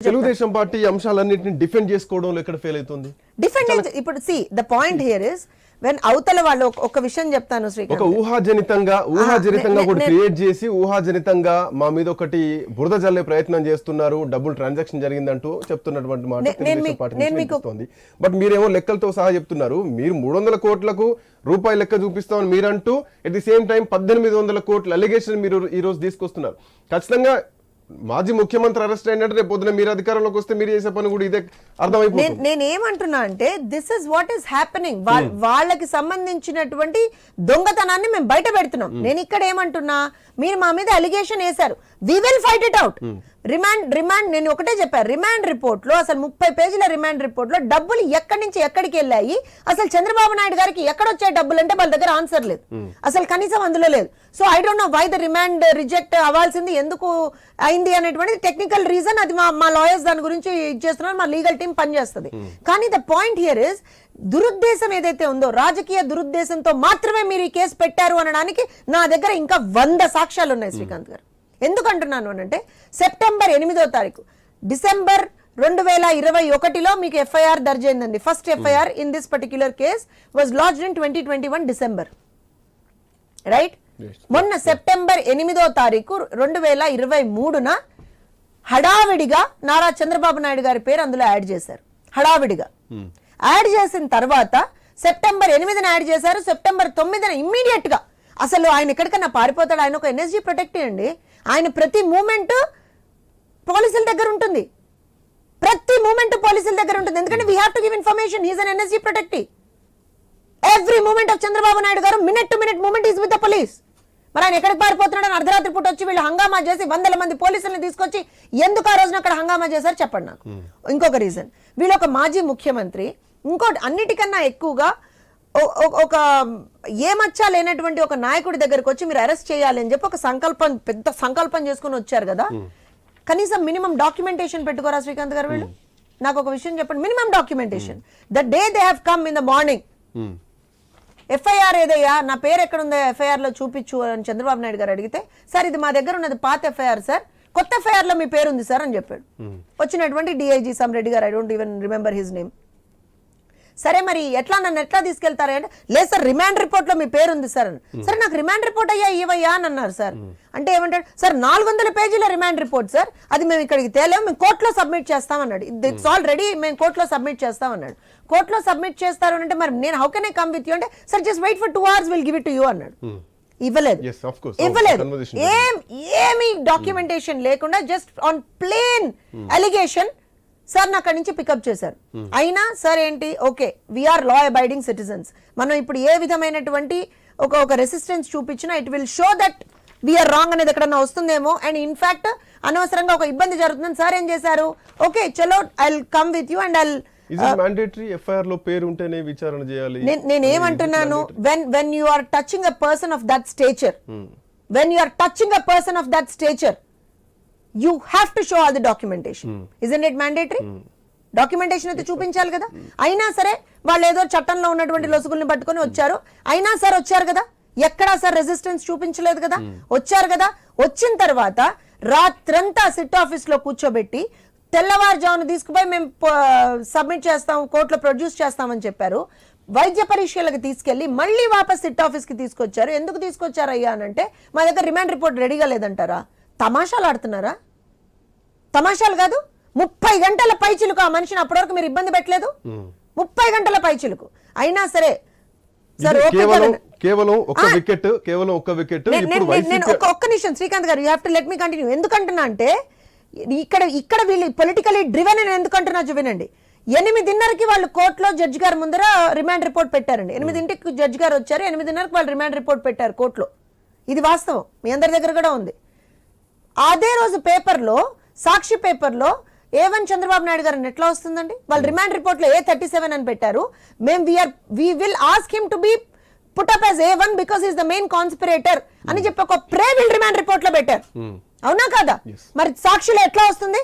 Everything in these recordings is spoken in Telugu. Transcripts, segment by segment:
తెలుగుదేశం పార్టీ అంశాలన్నింటినీ డిఫెండ్ చేసుకోవడంలో ఎక్కడ ఫెయిల్ అవుతుంది? డిఫెండ్ ఇప్పుడు see the point here is when అవతల వాళ్ళు ఒక విషయం చెప్తాను శ్రీకాంత్, ఒక ఊహాజనితంగా ఒకటి క్రియేట్ చేసి ఊహాజనితంగా మా మీద ఒకటి బురద జల్లే ప్రయత్నం చేస్తున్నారు, డబ్బులు ట్రాన్సాక్షన్ జరిగిందంటూ చెప్తున్నటువంటి మాట తెలుగుదేశం పార్టీ నుంచి వినిపిస్తోంది. బట్ మీరేమో లెక్కలతో సహా చెప్తున్నారు. మీరు 300 కోట్లకు రూపాయి లెక్క చూపిస్తామని మీరంటూ ఎట్ ది సేమ్ టైం 1800 కోట్ల అలిగేషన్ మీరు ఈ రోజు తీసుకొస్తున్నారు. ఖచ్చితంగా మాజీ ముఖ్యమంత్రి అరెస్ట్ అయినట్టు రేపు పొద్దున మీరు అధికారంలోకి వస్తే మీరు చేసే పని కూడా ఇదే అర్థమైపోతుంది. నేనేమంటున్నా అంటే this is what is happening. వాళ్ళకి సంబంధించినటువంటి దొంగతనాన్ని మేము బయట పెడుతున్నాం. నేను ఇక్కడ ఏమంటున్నా, మీరు మా మీద అలిగేషన్ వేశారు, we will fight it out. Remand నేను ఒకటే చెప్పాను, రిమాండ్ రిపోర్ట్ లో అసలు 30 పేజీల రిమాండ్ రిపోర్ట్ లో డబ్బులు ఎక్కడి నుంచి ఎక్కడికి వెళ్ళాయి, అసలు చంద్రబాబు నాయుడు గారికి ఎక్కడ వచ్చాయి డబ్బులు అంటే వాళ్ళ దగ్గర ఆన్సర్ లేదు, అసలు కనీసం అందులో లేదు. So I don't know why the remand reject అవ్వాల్సింది ఎందుకు అయింది అనేటువంటిది టెక్నికల్ రీజన్. అది మా లాయర్స్ దాని గురించి చేస్తున్నారు, మా లీగల్ టీం పనిచేస్తుంది. కానీ ద పాయింట్ హియర్ ఇస్ దురుద్దేశం ఏదైతే ఉందో, రాజకీయ దురుద్దేశంతో మాత్రమే మీరు ఈ కేసు పెట్టారు అనడానికి నా దగ్గర ఇంకా 100 సాక్ష్యాలు ఉన్నాయి శ్రీకాంత్ గారు. ఎందుకంటున్నాను అంటే సెప్టెంబర్ 8వ తారీఖు డిసెంబర్ 2021లో మీకు ఎఫ్ఐఆర్ దర్జ్ అయిందండి. First FIR in this particular case was lodged in 2021 December, right? మొన్న సెప్టెంబర్ 8వ తారీఖు 2023న హడావిడిగా నారా చంద్రబాబు నాయుడు గారి పేరు అందులో యాడ్ చేశారు. హడావిడిగా యాడ్ చేసిన తర్వాత సెప్టెంబర్ 8న యాడ్ చేశారు. సెప్టెంబర్ 9న ఇమ్మీడియట్ గా అసలు ఆయన ఎక్కడికన్నా పారిపోతాడు, ఆయన ఒక ఎన్ఎస్జీ ప్రొటెక్ట్ అండి. ఆయన ప్రతి మూమెంట్ పోలీసుల దగ్గర ఉంటుంది, ప్రతి మూమెంట్ పోలీసుల దగ్గర ఉంటుంది. ఎందుకంటే we have to give information, he's అన్ NSG protect. Every moment of Chandrababu Naidu garu minute to minute moment is with the police. మరి ఆయన ఎక్కడికి పారిపోతున్నాడు అని అర్ధరాత్రి పూట వచ్చి వీళ్ళు హంగామా చేసి 100 మంది పోలీసులను తీసుకొచ్చి ఎందుకు ఆ రోజున అక్కడ హంగామా చేశారు చెప్పండి నాకు. ఇంకొక రీజన్, వీళ్ళు ఒక మాజీ ముఖ్యమంత్రి, ఇంకోటి అన్నిటికన్నా ఎక్కువగా ఒక ఏమచ్చా లేనటువంటి ఒక నాయకుడి దగ్గరకు వచ్చి మీరు అరెస్ట్ చేయాలి అని చెప్పి ఒక సంకల్పం, పెద్ద సంకల్పం చేసుకుని వచ్చారు కదా. కనీసం మినిమం డాక్యుమెంటేషన్ పెట్టుకోరా శ్రీకాంత్ గారు వీళ్ళు? నాకు ఒక విషయం చెప్పండి, minimum documentation. The day they have come in the morning, FIR ఏదయ్యా నా పేరు ఎక్కడుందో ఎఫ్ఐఆర్ లో చూపించు అని చంద్రబాబు నాయుడు గారు అడిగితే, సార్ ఇది మా దగ్గర ఉన్నది పాత ఎఫ్ఐఆర్ సార్, కొత్త ఎఫ్ఐఆర్ లో మీ పేరు ఉంది సార్ అని చెప్పాడు. వచ్చినటువంటి డిఐజీ సమ్రెడ్డి గారు, I don't even remember his name. సరే మరి ఎట్లా నన్ను ఎట్లా తీసుకెళ్తారు అంటే, లేదు సార్ రిమాండ్ రిపోర్ట్ లో మీ పేరు ఉంది సార్ అని. సరే నాకు రిమాండ్ రిపోర్ట్ అయ్యా ఇవయ్యా అని అన్నారు సార్. అంటే ఏమంటాడు సార్, 400 పేజీల రిమాండ్ రిపోర్ట్ సార్, అది మేము ఇక్కడికి తేలేము, మేము కోర్టులో సబ్మిట్ చేస్తామన్నాడు. ఇట్స్ ఆల్రెడీ మేము కోర్టులో సబ్మిట్ చేస్తామన్నాడు. కోర్టులో సబ్మిట్ చేస్తారు అంటే మరి నేను how can I come with you అంటే, sir just wait for 2 hours will give it to you అన్నాడు. ఇవ్వలేదు. ఏమి డాక్యుమెంటేషన్ లేకుండా just on plain allegation sir నా అక్కడి నుంచి పికప్ చేశారు. అయినా సార్ ఏంటి, okay we're law abiding citizens, మనం ఇప్పుడు ఏ విధమైనటువంటి ఒక రెసిస్టెన్స్ చూపించినా it will show that we're wrong అనేది ఎక్కడన్నా వస్తుందేమో, అండ్ ఇన్ఫాక్ట్ అనవసరంగా ఒక ఇబ్బంది జరుగుతుందని సార్ ఏం చేశారు, ఓకే చలో I will come with you and నేనేమంటున్నాను, when you are touching a person of that stature, when you are touching a person of that stature, you have to show all the documentation. Isn't it mandatory? Documentation అయితే చూపించాలి కదా. అయినా సరే వాళ్ళు ఏదో చట్టంలో ఉన్నటువంటి లొసుగుల్ని పట్టుకొని వచ్చారు. అయినా సార్ వచ్చారు కదా, ఎక్కడా సార్ రెసిస్టెన్స్ చూపించలేదు కదా, వచ్చారు కదా. వచ్చిన తర్వాత రాత్రంతా సిట్ ఆఫీస్ లో కూర్చోబెట్టి తెల్లవారుజామున తీసుకుపోయి మేము సబ్మిట్ చేస్తాం, కోర్టులో ప్రొడ్యూస్ చేస్తామని చెప్పారు. వైద్య పరీక్షలకు తీసుకెళ్లి మళ్ళీ వాపస్ సిట్ ఆఫీస్ కి తీసుకొచ్చారు. ఎందుకు తీసుకొచ్చారు అయ్యా అనంటే, మా దగ్గర రిమాండ్ రిపోర్ట్ రెడీగా లేదంటారా? తమాషాలు ఆడుతున్నారా? తమాషాలు కాదు. 30 గంటల పైచిలుకు ఆ మనిషిని అప్పటివరకు మీరు ఇబ్బంది పెట్టలేదు. 30 గంటల పైచిలుకు అయినా సరే కేవలం ఒక్క వికెట్. ఒక్క నిమిషం Srikanth garu, you have to let me continue. ఎందుకంటున్నా అంటే ఇక్కడ వీళ్ళు పొలిటికలీ డ్రివెన్ అని ఎందుకంటున్నా వినండి. 8:30కి వాళ్ళు కోర్టులో జడ్జి గారి ముందర రిమాండ్ రిపోర్ట్ పెట్టారండి. 8ంటికి జడ్జి గారు వచ్చారు, 8:30కి వాళ్ళు రిమాండ్ రిపోర్ట్ పెట్టారు కోర్టులో. ఇది వాస్తవం, మీ అందరి దగ్గర కూడా ఉంది. అదే రోజు పేపర్లో, సాక్షి పేపర్లో A1 చంద్రబాబు నాయుడు గారు ఎట్లా వస్తుందండి? వాళ్ళు రిమాండ్ రిపోర్ట్ లో A37 అని పెట్టారు. మేము we will ask him to be put up as A1 because he is the main conspirator అని చెప్పి ఒక ప్రేవిల్ రిమాండ్ రిపోర్ట్ లో పెట్టారు. అవునా కాదా? మరి సాక్షిలో ఎట్లా వస్తుంది?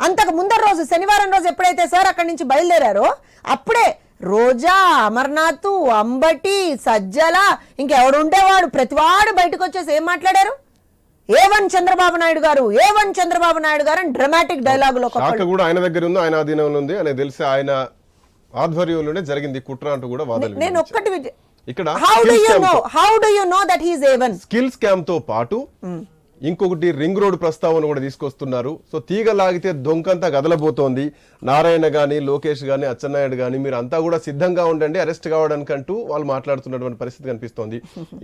అంతకు ముందర రోజు శనివారం రోజు ఎప్పుడైతే సార్ అక్కడి నుంచి బయలుదేరారో అప్పుడే రోజా, అమర్నాథ్, అంబటి, సజ్జల, ఇంకెవడు ఉండేవాడు ప్రతివాడు బయటకు వచ్చేసి ఏం మాట్లాడారు? A1 చంద్రబాబు నాయుడు గారు, A1 చంద్రబాబు నాయుడు గారు అని డ్రామాటిక్ డైలాగ్ లో శాఖ కూడా ఆయన దగ్గర ఉంది, ఆయన అధీనంలో ఉంది అని తెలిసి ఆయన ఆధ్వర్యంలోనే జరిగింది కుట్ర అంటూ కూడా వాదనలు. నేను ఒక్కటి ఇక్కడ how do you know that he is A1? Skill scam తో పాటు ఇంకొకటి రింగ్ రోడ్ ప్రస్తావన కూడా తీసుకొస్తున్నారు. సో తీగ లాగితే దొంకంతా కదలబోతోంది. నారాయణ గాని, లోకేష్ గాని, అచ్చెన్నాయుడు గాని మీరు అంతా కూడా సిద్ధంగా ఉండండి అరెస్ట్ కావడానికంటూ వాళ్ళు మాట్లాడుతున్నటువంటి పరిస్థితి కనిపిస్తోంది.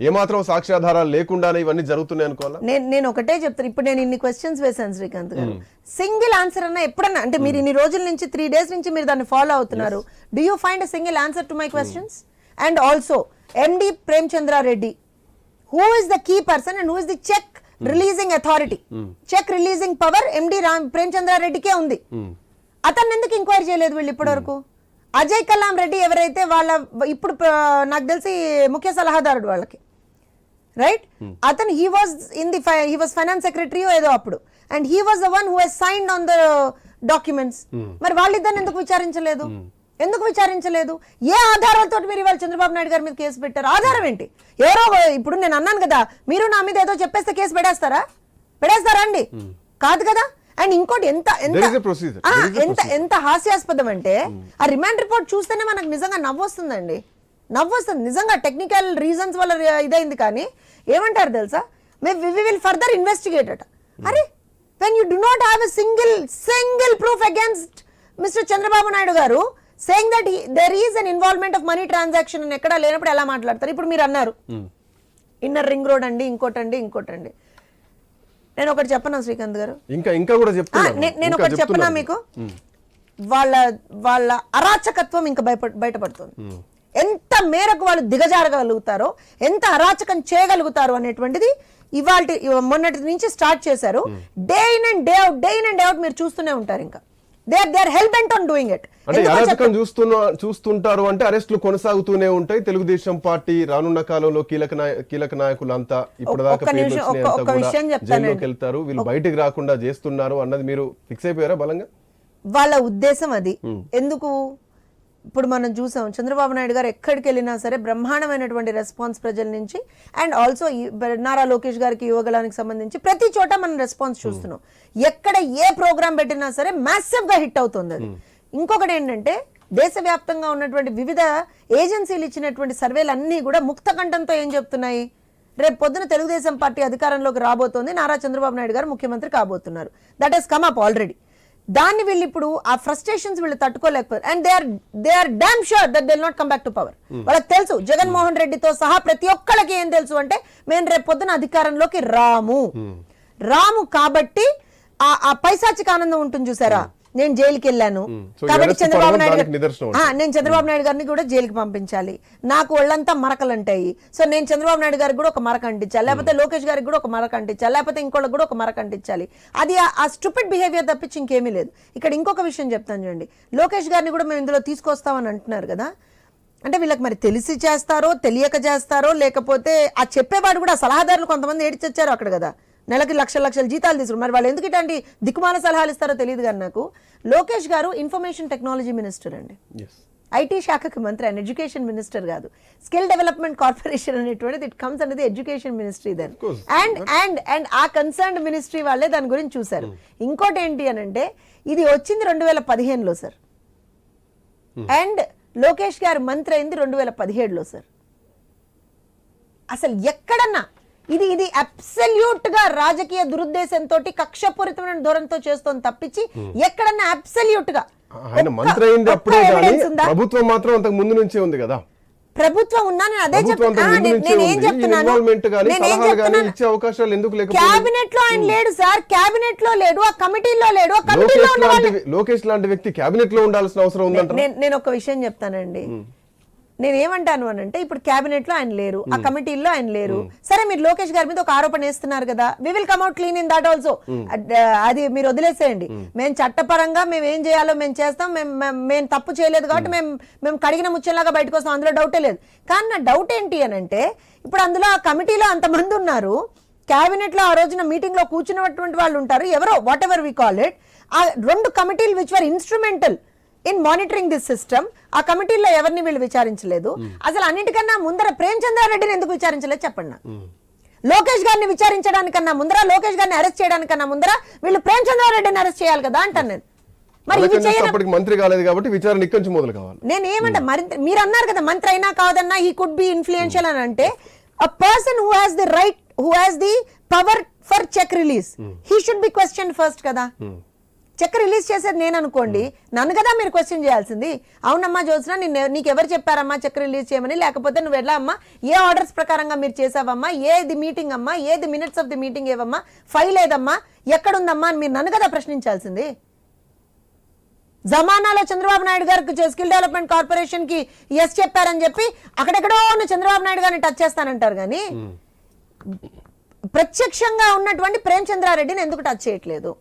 ఏమాత్రం సాక్ష్యాధారాలు లేకుండానే ఇవన్నీ జరుగుతున్నాయి అనుకోవాలా? నేను ఒకటే చెప్తాను. ఇప్పుడు నేను ఇన్ని క్వశ్చన్స్ వేసాను శ్రీకాంత్ గారు, సింగిల్ ఆన్సర్ అన్న ఎప్పుడన్నా, అంటే మీరు ఇన్ని రోజుల నుంచి 3 days నుంచి మీరు దాన్ని ఫాలో అవుతున్నారు, do you find a single answer to my questions? And also MD Premachandra Reddy, who is the key person and who is the cheque releasing authority? Cheque releasing power MD Premachandra రెడ్డికే ఉంది. అతన్ని ఎందుకు ఎంక్వైరీ చేయలేదు వీళ్ళు ఇప్పటి వరకు? అజయ్ కలాం రెడ్డి ఎవరైతే వాళ్ళ ఇప్పుడు నాకు తెలిసి ముఖ్య సలహాదారుడు వాళ్ళకి, రైట్? అతను హీ వాజ్ ఫైనాన్స్ సెక్రటరీ ఏదో అప్పుడు, and he was the one who has signed on the documents. మరి వాళ్ళిద్దరిని ఎందుకు విచారించలేదు? ఎందుకు విచారించలేదు? ఏ ఆధారాలతో మీరు ఇవాళ చంద్రబాబు నాయుడు గారి మీద కేసు పెట్టారు? ఆధారం ఏంటి? ఎవరో ఇప్పుడు నేను అన్నాను కదా, మీరు నా మీద ఏదో చెప్పేస్తే కేసు పెడేస్తారా అండి? కాదు కదా. అండ్ ఇంకోటి ఎంత ఎంత హాస్యాస్పదం అంటే, ఆ రిమాండ్ రిపోర్ట్ చూస్తేనే మనకు నిజంగా నవ్వొస్తుందండి. నవ్వొస్తుంది నిజంగా. టెక్నికల్ రీజన్స్ వల్ల ఇదైంది, కానీ ఏమంటారు తెలుసా, వి విల్ ఫర్దర్ ఇన్వెస్టిగేట్ అట. అరే when you do not have a single proof against mister Chandrababu Naidu గారు, saying that there is an involvement of money transaction అని ఎక్కడా లేనప్పుడు ఎలా మాట్లాడతారు? ఇప్పుడు మీరు అన్నారు ఇన్నర్ రింగ్ రోడ్ అండి, ఇంకోటండి. నేను ఒకటి చెప్పనా శ్రీకాంత్ గారు, ఇంకా కూడా చెప్తున్నా, నేను ఒకటి చెప్పనా మీకు, వాళ్ళ అరాచకత్వం ఇంకా బయటపడుతుంది. ఎంత మేరకు వాళ్ళు దిగజారగలుగుతారో, ఎంత అరాచకం చేయగలుగుతారు అనేటువంటిది మొన్నటి నుంచి స్టార్ట్ చేశారు. Day in and day out మీరు చూస్తూనే ఉంటారు. ఇంకా they are hell bent on doing it. అంటే అరాచకం చూస్తుంటారు అంటే అరెస్టులు కొనసాగుతూనే ఉంటాయి. తెలుగుదేశం పార్టీ రానున్న కాలంలో కీలక నాయకులంతా ఇప్పటిదాకా జైల్లోకి వెళ్తారు, వీళ్ళు బయటికి రాకుండా చేస్తున్నారు అన్నది మీరు ఫిక్స్ అయిపోయారా బలంగా? వాళ్ళ ఉద్దేశం అది. ఎందుకు? ఇప్పుడు మనం చూసాం చంద్రబాబు నాయుడు గారు ఎక్కడికి వెళ్ళినా సరే బ్రహ్మాండమైనటువంటి రెస్పాన్స్ ప్రజల నుంచి, అండ్ ఆల్సో నారా లోకేష్ గారికి యువగలానికి సంబంధించి ప్రతి చోట మనం రెస్పాన్స్ చూస్తున్నాం. ఎక్కడ ఏ ప్రోగ్రామ్ పెట్టినా సరే మ్యాసివ్ గా హిట్ అవుతుంది అది. ఇంకొకటి ఏంటంటే, దేశవ్యాప్తంగా ఉన్నటువంటి వివిధ ఏజెన్సీలు ఇచ్చినటువంటి సర్వేలు అన్నీ కూడా ముక్త కంఠంతో ఏం చెప్తున్నాయి, రేపు పొద్దున తెలుగుదేశం పార్టీ అధికారంలోకి రాబోతోంది, నారా చంద్రబాబు నాయుడు గారు ముఖ్యమంత్రి కాబోతున్నారు. That he's come up already. దాన్ని వీళ్ళు ఇప్పుడు ఆ ఫ్రస్ట్రేషన్స్ వీళ్ళు తట్టుకోలేకపోయారు. And they are damn sure that they will not come back to power. వాళ్ళకి తెలుసు, జగన్మోహన్ రెడ్డితో సహా ప్రతి ఒక్కళ్ళకి ఏం తెలుసు అంటే, మేము రేపు పొద్దున అధికారంలోకి రాము కాబట్టి ఆ పైశాచిక ఆనందం ఉంటుంది చూసారా, నేను జైలుకి వెళ్ళాను కాబట్టి చంద్రబాబు నాయుడు గారిని కూడా జైలుకి పంపించాలి, నాకు ఒళ్ళంతా మరకలు అంటాయి, సో నేను చంద్రబాబు నాయుడు గారికి కూడా ఒక మరక అంటించాలి, లేకపోతే లోకేష్ గారికి కూడా ఒక మరక అంటించాలి, లేకపోతే ఇంకోళ్ళకి కూడా ఒక మరక అంటించాలి. అది ఆ స్టూపిడ్ బిహేవియర్ తప్పించి ఇంకేమీ లేదు. ఇక్కడ ఇంకొక విషయం చెప్తాను చూడండి, లోకేష్ గారిని కూడా మేము ఇందులో తీసుకొస్తామని అంటున్నారు కదా, అంటే వీళ్ళకి మరి తెలిసి చేస్తారో తెలియక చేస్తారో, లేకపోతే ఆ చెప్పేవాడు కూడా సలహాదారులు కొంతమంది ఏడిచొచ్చారు అక్కడ కదా, నెలకి లక్షల జీతాలు తీసుకున్నారు. మరి వాళ్ళు ఎందుకు ఇట్లాంటి దిక్కుమాల సలహాలు ఇస్తారో తెలియదు. కానీ నాకు లోకేష్ గారు ఇన్ఫర్మేషన్ టెక్నాలజీ మినిస్టర్ అండి, ఐటీ శాఖకి మంత్రి, ఆయన ఎడ్యుకేషన్ మినిస్టర్ కాదు. స్కిల్ డెవలప్మెంట్ కార్పొరేషన్ అనేటువంటిది ఇట్ కమ్స్ అనేది ఎడ్యుకేషన్ మినిస్ట్రీ దెన్, అండ్ ఆ కన్సర్న్డ్ మినిస్ట్రీ వాళ్ళే దాని గురించి చూశారు. ఇంకోటి ఏంటి అని అంటే, ఇది వచ్చింది 2015లో సార్, అండ్ లోకేష్ గారు మంత్రి అయింది 2017లో సార్. అసలు ఎక్కడన్నా ఇది అబ్సల్యూట్ గా రాజకీయ దురుద్దేశంతో కక్షపూరితమైన ధోరణితో చేస్తోంది తప్పించి ఎక్కడన్నా అబ్సల్యూట్ గా ఆయన మంత్రి అయింది అప్పుడే, ప్రభుత్వం మాత్రం అంతకు ముందు నుంచే ఉంది కదా. ప్రభుత్వం ఉన్నా నేను అదే చెప్తున్నాను. క్యాబినెట్ లో ఆయన లేడు సార్, క్యాబినెట్ లో లేడు, ఆ కమిటీలో లేడు. లోకేష్ లాంటి వ్యక్తి క్యాబినెట్ లో ఉండాల్సిన అవసరం ఉందంట. నేను ఒక విషయం చెప్తానండి, నేను ఏమంటాను అని అంటే, ఇప్పుడు క్యాబినెట్ లో ఆయన లేరు, ఆ కమిటీల్లో ఆయన లేరు, సరే మీరు లోకేష్ గారి మీద ఒక ఆరోపణ వేస్తున్నారు కదా, we will come out clean in that also. అది మీరు వదిలేసేయండి, మేము చట్టపరంగా మేము ఏం చేయాలో మేము చేస్తాం, మేము తప్పు చేయలేదు కాబట్టి మేము కడిగిన ముచ్చలాగా బయటకు వస్తాం, అందులో డౌటే లేదు. కానీ నా డౌట్ ఏంటి అని అంటే, ఇప్పుడు అందులో ఆ కమిటీలో అంతమంది ఉన్నారు, క్యాబినెట్ లో ఆ రోజున మీటింగ్ లో కూర్చున్నటువంటి వాళ్ళు ఉంటారు, ఎవరో whatever we call it, ఆ 2 కమిటీలు which were instrumental in monitoring this system, ఆ కమిటీలో ఎవరిని వీళ్ళు విచారించలేదు. అసలు అన్నిటికన్నా ముందర ప్రేమచంద్రారెడ్డిని ఎందుకు విచారించలేదు చెప్పండి నాకు. లోకేష్ గారిని విచారించడానికన్నా ముందర, లోకేష్ గారిని అరెస్ట్ చేయడానికన్నా ముందర వీళ్ళు ప్రేమచంద్రారెడ్డిని అరెస్ట్ చేయాలి కదా అంటాను నేను. మరి ఇవి చేయడం మంత్రి కాలేదు కాబట్టి విచారణ ఇక్కడి నుంచి మొదలు కావాలి. నేను ఏమంటా, మరి మీరు అన్నారు కదా మంత్రి అయినా కాదన్నా హీ కుడ్ బి ఇన్ఫ్లుయెన్షియల్ అని అంటే, a person who has the right, who has the power for check release, he should be questioned first కదా. చెక్ రిలీజ్ చేసేది నేను అనుకోండి, నన్ను కదా మీరు క్వశ్చన్ చేయాల్సింది. అవునమ్మా జ్యోత్స్న, నీకు ఎవరు చెప్పారమ్మా చెక్ రిలీజ్ చేయమని, లేకపోతే నువ్వు ఎలా అమ్మా, ఏ ఆర్డర్స్ ప్రకారంగా మీరు చేసావమ్మా, ఏది మీటింగ్ అమ్మా, ఏది మినిట్స్ ఆఫ్ ది మీటింగ్ ఏవమ్మా, ఫైల్ ఏదమ్మా, ఎక్కడుందమ్మా అని మీరు నన్ను కదా ప్రశ్నించాల్సింది. జమానాలో చంద్రబాబు నాయుడు గారికి స్కిల్ డెవలప్మెంట్ కార్పొరేషన్ కి ఎస్ చెప్పారని చెప్పి అక్కడెక్కడో చంద్రబాబు నాయుడు గారిని టచ్ చేస్తానంటారు కానీ ప్రత్యక్షంగా ఉన్నటువంటి ప్రేమచంద్రారెడ్డిని ఎందుకు టచ్ చేయట్లేదు,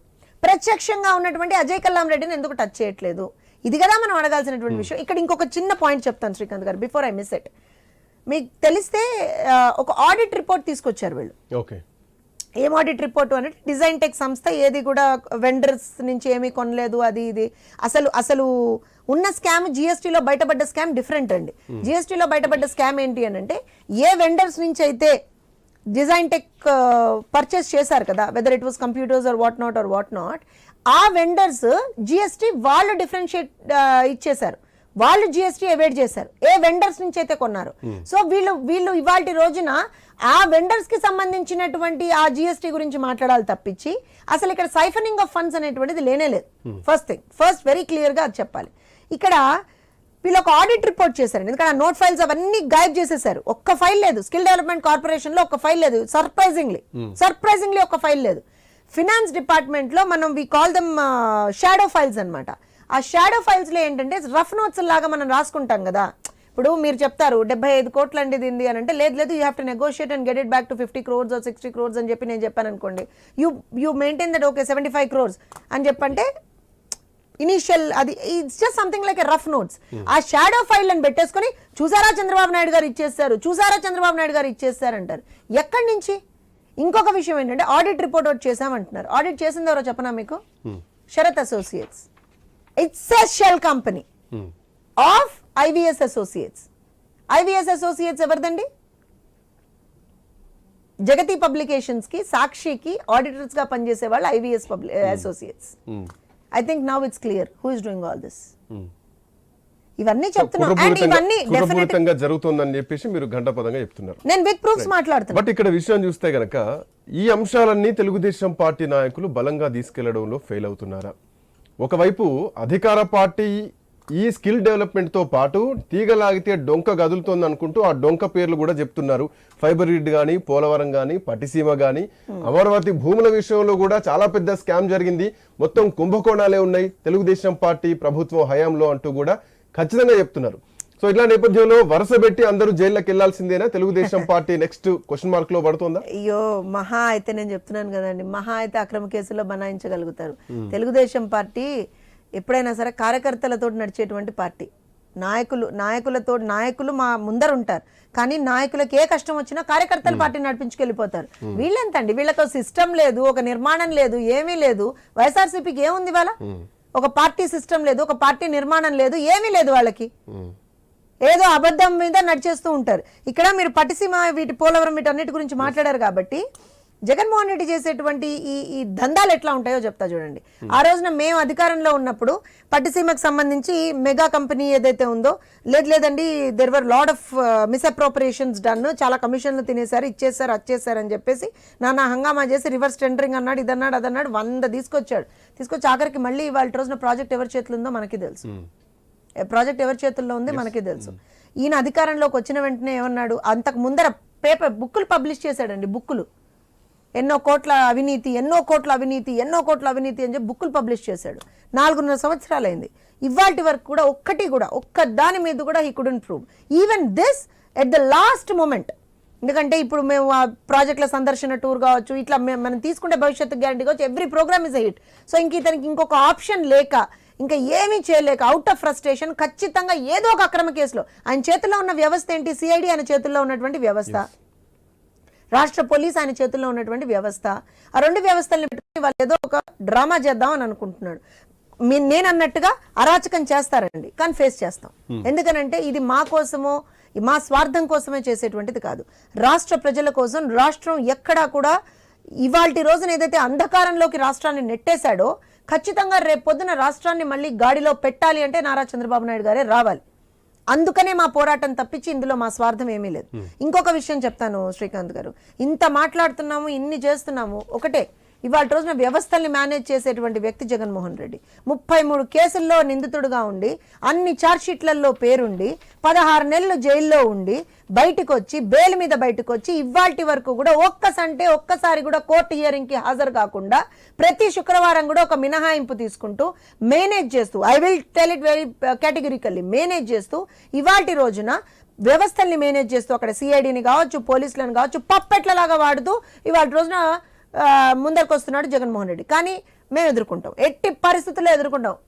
ప్రత్యక్షంగా ఉన్నటువంటి అజయ్ కల్లాం రెడ్డిని ఎందుకు టచ్ చేయట్లేదు, ఇది కదా మనం అడగాల్సినటువంటి విషయం. ఇక్కడ ఇంకొక చిన్న పాయింట్ చెప్తాను శ్రీకాంత్ గారు, బిఫోర్ ఐ మిస్ ఇట్. మీకు తెలిస్తే ఒక ఆడిట్ రిపోర్ట్ తీసుకొచ్చారు వీళ్ళు. ఓకే, ఏం ఆడిట్ రిపోర్ట్ అంటే, డిజైన్ టెక్ సంస్థ ఏది కూడా వెండర్స్ నుంచి ఏమీ కొనలేదు, అది ఇది. అసలు ఉన్న స్కామ్, జిఎస్టీలో బయటపడ్డ స్కామ్ డిఫరెంట్ అండి. జిఎస్టీలో బయటపడ్డ స్కామ్ ఏంటి అని అంటే, ఏ వెండర్స్ నుంచి అయితే డిజైన్ టెక్ పర్చేస్ చేశారు కదా, whether it was computers or what not, ఆ వెండర్స్ జిఎస్టీ వాళ్ళు డిఫరెన్షియేట్ ఇచ్చేశారు, వాళ్ళు జిఎస్టీ అవాయిడ్ చేశారు ఏ వెండర్స్ నుంచి అయితే కొన్నారు. సో వీళ్ళు ఇవాల్టి రోజున ఆ వెండర్స్ కి సంబంధించినటువంటి ఆ జిఎస్టీ గురించి మాట్లాడాలి తప్పించి అసలు ఇక్కడ సైఫనింగ్ ఆఫ్ ఫండ్స్ అనేటువంటిది లేనే లేదు. ఫస్ట్ వెరీ క్లియర్ గా అది చెప్పాలి. ఇక్కడ వీళ్ళు ఒక ఆడిట్ రిపోర్ట్ చేశారు, ఎందుకంటే ఆ నోట్ ఫైల్స్ అవన్నీ గాయబ్ చేసేసారు. ఒక్క ఫైల్ లేదు స్కిల్ డెవలప్మెంట్ కార్పొరేషన్ లో, ఒక్క ఫైల్ లేదు. సర్ప్రైజింగ్లీ ఒక్క ఫైల్ లేదు. ఫినాన్స్ డిపార్ట్మెంట్ లో మనం we call them shadow files అన్నమాట. ఆ షాడో ఫైల్స్ లో ఏంటంటే రఫ్ నోట్స్ లాగా మనం రాసుకుంటాం కదా. ఇప్పుడు మీరు చెప్తారు 75 కోట్లు అండి దీన్ని అని అంటే, లేదు you have to negotiate and get it back to 50 crores or 60 crores అని చెప్పి నేను చెప్పాను అనుకోండి, you maintain that okay 75 crores అని చెప్పంటే ఇనిషియల్ అది it's just something like a rough notes. ఆ షాడో ఫైల్ అని పెట్టేసుకొని చూసారా చంద్రబాబు నాయుడు గారు ఇచ్చేస్తారు అంటారు. ఎక్కడి నుంచి? ఇంకొక విషయం ఏంటంటే, ఆడిట్ రిపోర్ట్ ఒకటి చేసామంటున్నారు. ఆడిట్ చేసింది ఎవరో చెప్పనా మీకు? Sarath associates. It's a shell company of IVS associates. IVS associates ఎవరిదండి? జగతి పబ్లికేషన్స్ కి, సాక్షికి ఆడిటర్స్ గా పనిచేసే వాళ్ళు IVS associates. I think now it's clear who is doing all this. ఇవన్నీ చెప్తున్నాం అండ్ ఇవన్నీ డెఫినెట్‌గా జరుగుతుందని చెప్పేసి మీరు ఘంటాపదంగా చెప్తున్నారు. నేను విత్ ప్రూఫ్స్ మాట్లాడుతున్నా. బట్ ఇక్కడ విషయం చూస్తే గనక ఈ అంశాలన్నీ తెలుగుదేశం పార్టీ నాయకులు బలంగా తీసుకెళ్లడంలో ఫెయిల్ అవుతున్నారా? ఒకవైపు అధికార పార్టీ ఈ స్కిల్ డెవలప్మెంట్ తో పాటు తీగలాగితే డొంక గదులుతోంది అనుకుంటూ ఆ డొంక పేర్లు కూడా చెప్తున్నారు. ఫైబర్ గ్రిడ్ గానీ, పోలవరం గానీ, పట్టిసీమ గానీ, అమరావతి భూముల విషయంలో కూడా చాలా పెద్ద స్కామ్ జరిగింది, మొత్తం కుంభకోణాలే ఉన్నాయి తెలుగుదేశం పార్టీ ప్రభుత్వం హయాంలో అంటూ కూడా ఖచ్చితంగా చెప్తున్నారు. సో ఇట్లా నేపథ్యంలో వరుస పెట్టి అందరూ జైల్లోకి వెళ్లాల్సిందేనా? Telugudesam party next question mark లో పడుతుందా? అయ్యో మహా అయితే నేను చెప్తున్నాను కదండి, మహా అయితే అక్రమ కేసులో బనాయించగలుగుతారు. తెలుగుదేశం పార్టీ ఎప్పుడైనా సరే కార్యకర్తలతో నడిచేటువంటి పార్టీ. నాయకులు మా ముందర ఉంటారు, కానీ నాయకులకు ఏ కష్టం వచ్చినా కార్యకర్తలు పార్టీ నడిపించుకెళ్ళిపోతారు. వీళ్ళెంతండి, వీళ్ళతో సిస్టమ్ లేదు, ఒక నిర్మాణం లేదు, ఏమీ లేదు. వైఎస్ఆర్సీపీకి ఏముంది వాళ్ళ? ఒక పార్టీ సిస్టమ్ లేదు, ఒక పార్టీ నిర్మాణం లేదు, ఏమీ లేదు వాళ్ళకి. ఏదో అబద్ధం మీద నడిచేస్తూ ఉంటారు. ఇక్కడ మీరు పట్టిసీమ, వీటి పోలవరం, వీటన్నిటి గురించి మాట్లాడారు కాబట్టి జగన్మోహన్ రెడ్డి చేసేటువంటి ఈ దందాలు ఎట్లా ఉంటాయో చెప్తా చూడండి. ఆ రోజున మేము అధికారంలో ఉన్నప్పుడు పట్టిసీమకు సంబంధించి మెగా కంపెనీ ఏదైతే ఉందో, లేదండి there were lot of misappropriations done, చాలా కమిషన్లు తినేశారు, ఇచ్చేసారు, వచ్చేసారు అని చెప్పేసి నానా హంగామా చేసి రివర్స్ టెండరింగ్ అన్నాడు, ఇదన్నాడు, అదన్నాడు, 100 తీసుకొచ్చి ఆఖరికి మళ్ళీ ఇవాళ రోజున ప్రాజెక్ట్ ఎవరి చేతుల్లో ఉందో మనకి తెలుసు. ప్రాజెక్ట్ ఎవరి చేతుల్లో ఉంది మనకి తెలుసు. ఈయన అధికారంలోకి వచ్చిన వెంటనే ఏమన్నాడు, అంతకు ముందర బుక్కులు పబ్లిష్ చేశాడండి. బుక్కులు ఎన్నో కోట్ల అవినీతి అని చెప్పి బుక్కులు పబ్లిష్ చేశాడు. 4.5 సంవత్సరాలు అయింది. ఇవాల్టి వరకు కూడా ఒక్క దాని మీద కూడా he couldn't prove even this at the last moment. ఎందుకంటే ఇప్పుడు మేము ఆ ప్రాజెక్టుల సందర్శన టూర్ కావచ్చు, ఇట్లా మనం తీసుకుంటే భవిష్యత్తు గ్యారంటీ కావచ్చు, every programme is a hit. So ఇతనికి ఇంకొక ఆప్షన్ లేక, ఇంకా ఏమీ చేయలేక, అవుట్ ఆఫ్ ఫ్రస్ట్రేషన్ ఖచ్చితంగా ఏదో ఒక అక్రమ కేసులో, ఆయన చేతుల్లో ఉన్న వ్యవస్థ ఏంటి? సిఐడి ఆయన చేతుల్లో ఉన్నటువంటి వ్యవస్థ, రాష్ట్ర పోలీస్ ఆయన చేతుల్లో ఉన్నటువంటి వ్యవస్థ. ఆ 2 వ్యవస్థల్ని పెట్టుకుని వాళ్ళు ఏదో ఒక డ్రామా చేద్దాం అని అనుకుంటున్నాడు. నేను అన్నట్టుగా అరాచకం చేస్తారండి, కానీ ఫేస్ చేస్తాం. ఎందుకనంటే ఇది మా కోసమో మా స్వార్థం కోసమే చేసేటువంటిది కాదు. రాష్ట్ర ప్రజల కోసం, రాష్ట్రం ఎక్కడా కూడా ఇవాల్టి రోజున ఏదైతే అంధకారంలోకి రాష్ట్రాన్ని నెట్టేశాడో ఖచ్చితంగా రేపు పొద్దున రాష్ట్రాన్ని మళ్ళీ గాడిలో పెట్టాలి అంటే నారా చంద్రబాబు నాయుడు గారే రావాలి. అందుకనే మా పోరాటం తప్పించి ఇందులో మా స్వార్థం ఏమీ లేదు. ఇంకొక విషయం చెప్తాను శ్రీకాంత్ గారు, ఇంత మాట్లాడుతున్నాము, ఇన్ని చేస్తున్నాము, ఒకటే ఇవాళ రోజున వ్యవస్థల్ని మేనేజ్ చేసేటువంటి వ్యక్తి జగన్మోహన్ రెడ్డి. 33 కేసుల్లో నిందితుడుగా ఉండి, అన్ని ఛార్జ్షీట్లలో పేరుండి, 16 నెలలు జైల్లో ఉండి బయటకు వచ్చి, బెయిల్ మీద బయటకు వచ్చి ఇవాల్టి వరకు కూడా ఒక్కసారి కూడా కోర్టు హియరింగ్ కి హాజరు కాకుండా ప్రతి శుక్రవారం కూడా ఒక మినహాయింపు తీసుకుంటూ మేనేజ్ చేస్తూ, I will tell it very categorically, manage చేస్తూ ఇవాల్టి రోజున వ్యవస్థల్ని మేనేజ్ చేస్తూ అక్కడ సిఐడిని కావచ్చు, పోలీసులను కావచ్చు, పప్పెట్లలాగా వాడుతూ ఇవాళ రోజున ముందరకు వస్తున్నాడు జగన్మోహన్ రెడ్డి. కానీ మేము ఎదుర్కొంటాం, ఎట్టి పరిస్థితుల్లో ఎదుర్కొంటాం.